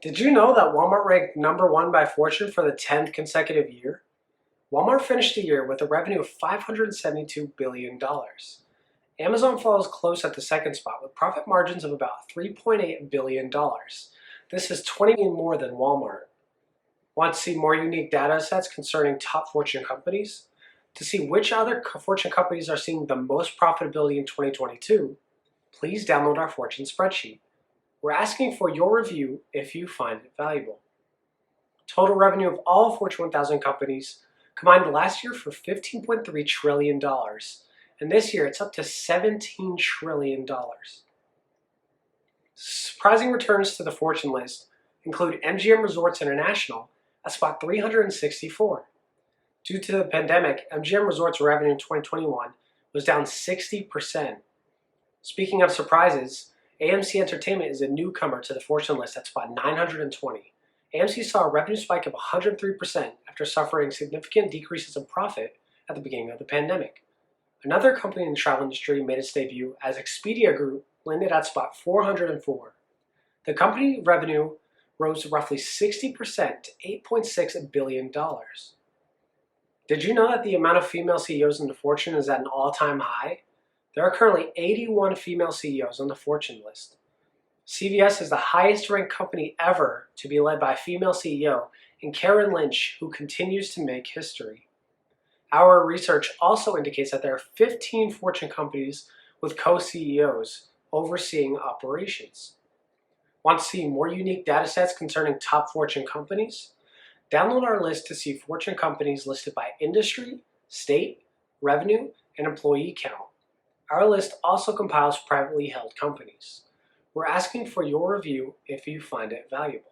Did you know that Walmart ranked #1 by Fortune for the 10th consecutive year? Walmart finished the year with a revenue of $572 billion. Amazon follows close at the second spot with profit margins of about $3.8 billion. This is 20 million more than Walmart. Want to see more unique data sets concerning top Fortune companies? To see which other Fortune companies are seeing the most profitability in 2022, please download our Fortune spreadsheet. We're asking for your review if you find it valuable. Total revenue of all Fortune 1000 companies combined last year for $15.3 trillion, and this year it's up to $17 trillion. Surprising returns to the Fortune list include MGM Resorts International at spot 364. Due to the pandemic, MGM Resorts revenue in 2021 was down 60%. Speaking of surprises, AMC Entertainment is a newcomer to the Fortune list at spot 920. AMC saw a revenue spike of 103% after suffering significant decreases in profit at the beginning of the pandemic. Another company in the travel industry made its debut as Expedia Group landed at spot 404. The company revenue rose roughly 60% to $8.6 billion. Did you know that the amount of female CEOs in the Fortune is at an all-time high? There are currently 81 female CEOs on the Fortune list. CVS is the highest ranked company ever to be led by a female CEO, and Karen Lynch, who continues to make history. Our research also indicates that there are 15 Fortune companies with co-CEOs overseeing operations. Want to see more unique data sets concerning top Fortune companies? Download our list to see Fortune companies listed by industry, state, revenue, and employee count. Our list also compiles privately held companies. We're asking for your review if you find it valuable.